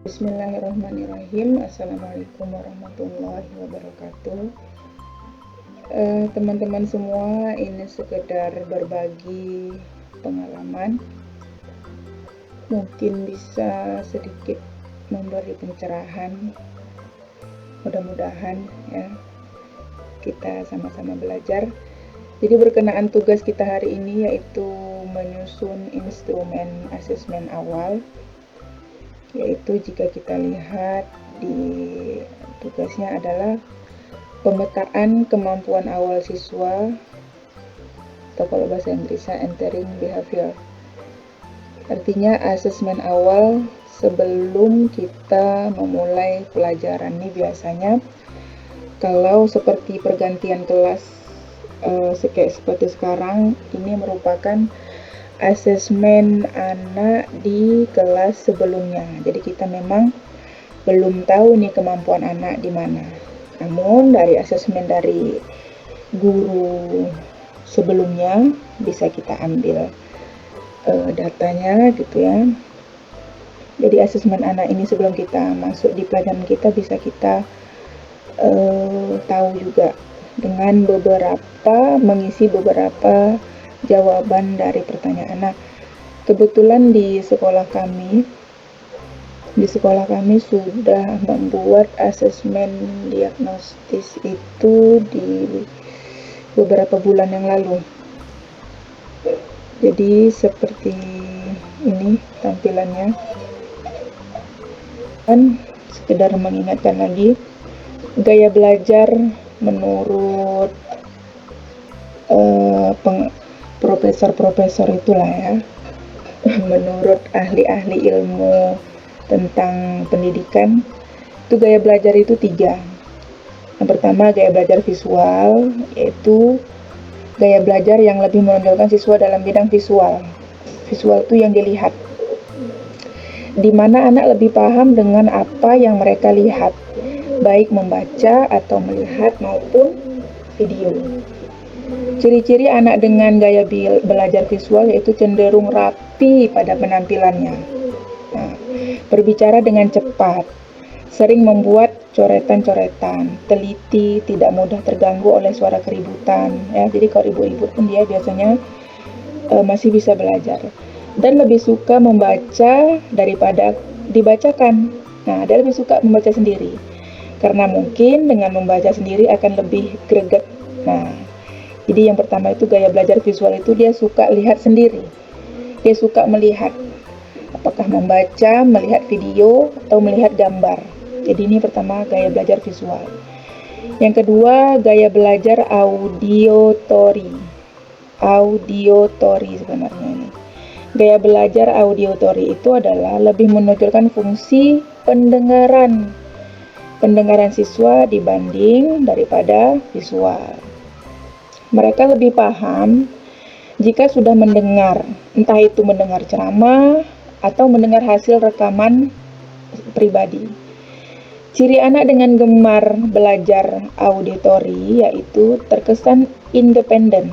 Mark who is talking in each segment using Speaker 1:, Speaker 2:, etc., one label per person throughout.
Speaker 1: Bismillahirrahmanirrahim. Assalamualaikum warahmatullahi wabarakatuh. Teman-teman semua, ini sekedar berbagi pengalaman, mungkin bisa sedikit memberi pencerahan. Mudah-mudahan ya kita sama-sama belajar. Jadi berkenaan tugas kita hari ini yaitu menyusun instrumen asesmen awal, yaitu jika kita lihat di tugasnya adalah pemetaan kemampuan awal siswa, atau kalau bahasa Inggrisnya entering behavior. Artinya asesmen awal sebelum kita memulai pelajaran. Ini biasanya kalau seperti pergantian kelas seperti sekarang, ini merupakan asesmen anak di kelas sebelumnya. Jadi kita memang belum tahu nih kemampuan anak di mana. Namun dari asesmen dari guru sebelumnya bisa kita ambil datanya gitu ya. Jadi asesmen anak ini sebelum kita masuk di pelajaran kita bisa kita tahu juga dengan mengisi beberapa jawaban dari pertanyaan anak. Kebetulan di sekolah kami sudah membuat asesmen diagnostis itu di beberapa bulan yang lalu. Jadi seperti ini tampilannya. Dan sekedar mengingatkan lagi, gaya belajar menurut profesor-profesor itulah ya, menurut ahli-ahli ilmu tentang pendidikan, itu gaya belajar itu 3. Yang pertama gaya belajar visual, yaitu gaya belajar yang lebih menonjolkan siswa dalam bidang visual. Visual itu yang dilihat, di mana anak lebih paham dengan apa yang mereka lihat, baik membaca atau melihat maupun video. Ciri-ciri anak dengan gaya belajar visual yaitu cenderung rapi pada penampilannya. Nah, berbicara dengan cepat, sering membuat coretan-coretan, teliti, tidak mudah terganggu oleh suara keributan. Ya, jadi kalau ribut-ribut pun dia biasanya masih bisa belajar. Dan lebih suka membaca daripada dibacakan. Nah, dia lebih suka membaca sendiri, karena mungkin dengan membaca sendiri akan lebih greget. Nah, jadi yang pertama itu gaya belajar visual itu dia suka lihat sendiri. Dia suka melihat, apakah membaca, melihat video, atau melihat gambar. Jadi ini pertama gaya belajar visual. Yang kedua gaya belajar auditory. Auditory sebenarnya ini. Gaya belajar auditory itu adalah lebih menonjolkan fungsi pendengaran siswa dibanding daripada visual. Mereka lebih paham jika sudah mendengar, entah itu mendengar ceramah atau mendengar hasil rekaman pribadi. Ciri anak dengan gemar belajar auditory yaitu terkesan independen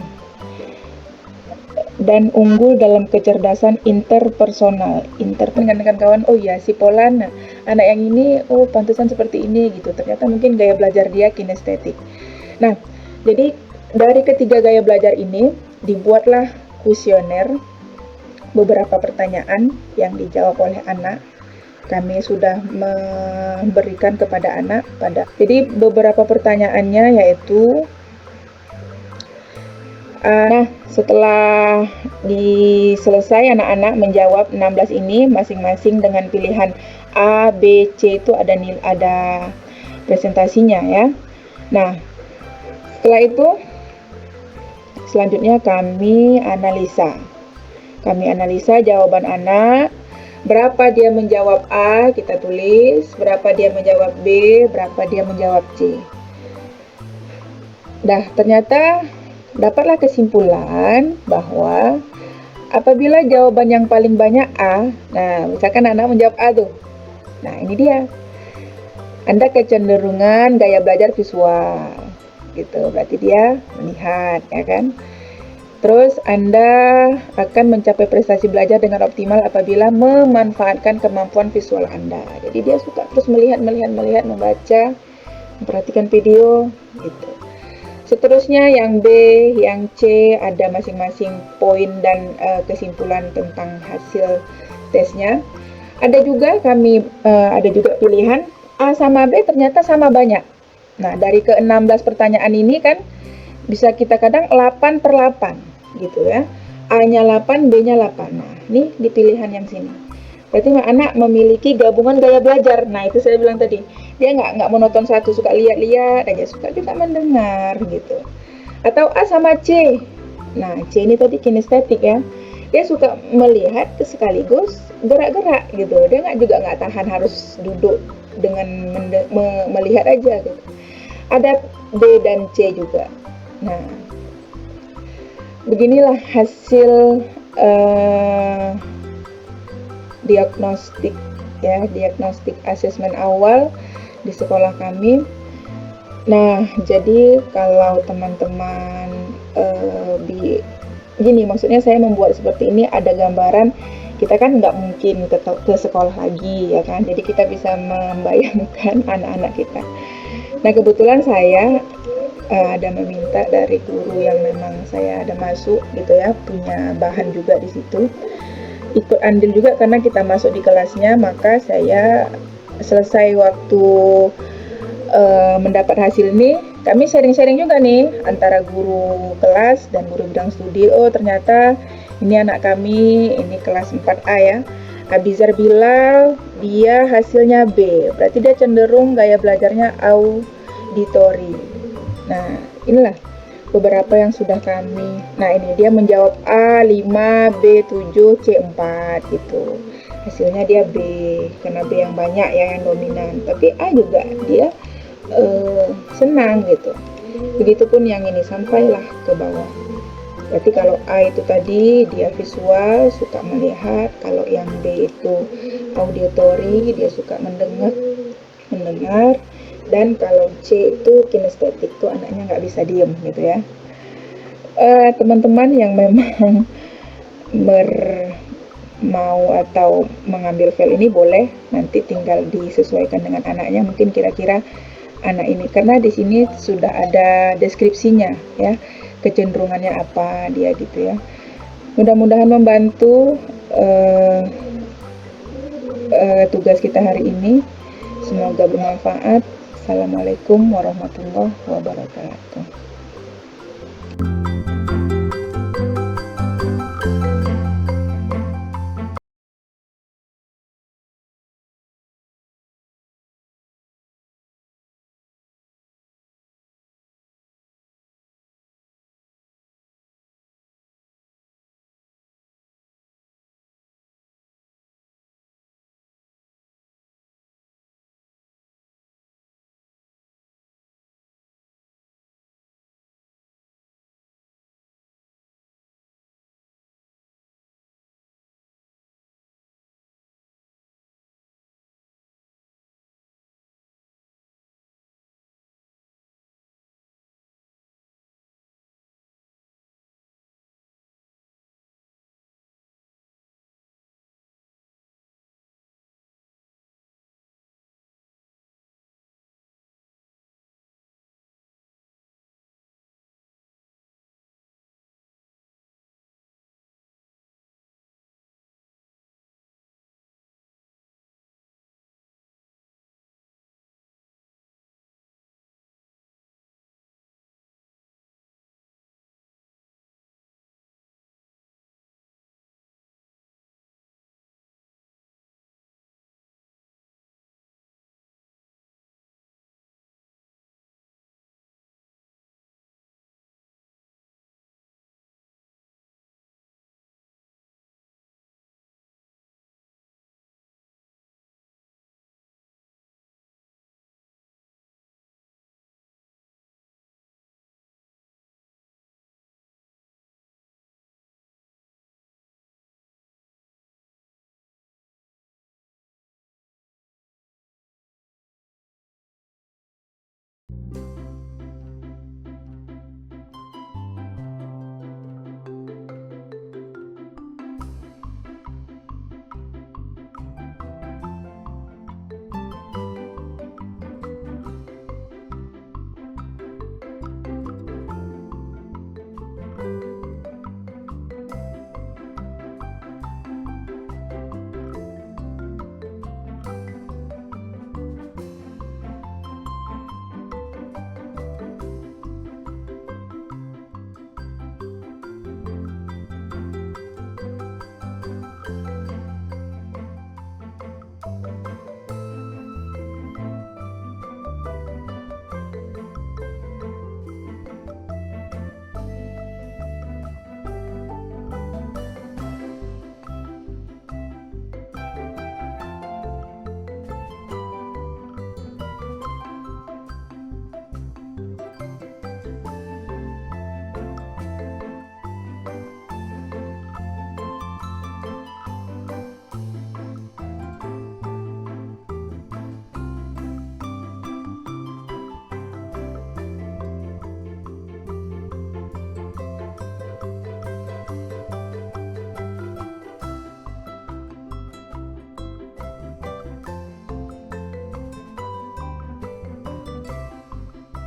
Speaker 1: dan unggul dalam kecerdasan interpersonal. Dengan kawan, oh ya si Polan, anak yang ini, oh pantesan seperti ini gitu. Ternyata mungkin gaya belajar dia kinestetik. Nah, jadi dari ketiga gaya belajar ini dibuatlah kuesioner, beberapa pertanyaan yang dijawab oleh anak. Kami sudah memberikan kepada anak jadi beberapa pertanyaannya yaitu nah, setelah selesai anak-anak menjawab 16 ini masing-masing dengan pilihan A, B, C itu ada presentasinya ya. Nah, setelah itu selanjutnya kami analisa jawaban anak. Berapa dia menjawab A, kita tulis. Berapa dia menjawab B, berapa dia menjawab C. Nah, ternyata dapatlah kesimpulan bahwa apabila jawaban yang paling banyak A, nah misalkan anak menjawab A tuh, nah ini dia, Anda kecenderungan gaya belajar visual gitu, berarti dia melihat ya kan. Terus Anda akan mencapai prestasi belajar dengan optimal apabila memanfaatkan kemampuan visual Anda. Jadi dia suka terus melihat, membaca, memperhatikan video gitu. Seterusnya yang B, yang C ada masing-masing poin dan kesimpulan tentang hasil tesnya. Ada juga pilihan A sama B ternyata sama banyak. Nah, dari ke-16 pertanyaan ini kan bisa kita kadang 8/8 gitu ya. A-nya 8, B-nya 8. Nah, ini di pilihan yang sini. Berarti anak memiliki gabungan gaya belajar. Nah, itu saya bilang tadi. Dia nggak monoton satu, suka lihat-lihat aja, suka juga mendengar gitu. Atau A sama C. Nah, C ini tadi kinestetik ya. Dia suka melihat sekaligus gerak-gerak gitu. Dia nggak tahan harus duduk dengan melihat aja gitu. Ada D dan C juga. Nah, beginilah hasil diagnostik asesmen awal di sekolah kami. Nah, jadi kalau teman-teman gini, maksudnya saya membuat seperti ini ada gambaran. Kita kan nggak mungkin ke sekolah lagi ya kan, jadi kita bisa membayangkan anak-anak kita. Nah, kebetulan saya ada meminta dari guru yang memang saya ada masuk gitu ya, punya bahan juga di situ, ikut andil juga karena kita masuk di kelasnya. Maka saya selesai waktu mendapat hasil ini, kami sharing-sharing juga nih antara guru kelas dan guru bidang studi. Oh, ternyata ini anak kami, ini kelas 4A ya, Abizar Bilal, dia hasilnya B, berarti dia cenderung gaya belajarnya auditori. Nah, inilah beberapa yang sudah kami. Nah, ini dia menjawab A 5, B 7, C 4 gitu. Hasilnya dia B, karena B yang banyak ya, yang dominan. Tapi A juga dia senang gitu. Begitupun yang ini, sampailah ke bawah. Berarti kalau A itu tadi dia visual, suka melihat. Kalau yang B itu auditory, dia suka mendengar. Dan kalau C itu kinestetik, tuh anaknya nggak bisa diem gitu ya. Teman-teman yang memang mau atau mengambil file ini boleh nanti tinggal disesuaikan dengan anaknya, mungkin kira-kira anak ini, karena di sini sudah ada deskripsinya ya, kecenderungannya apa dia gitu ya. Mudah-mudahan membantu tugas kita hari ini. Semoga bermanfaat. Assalamualaikum warahmatullahi wabarakatuh.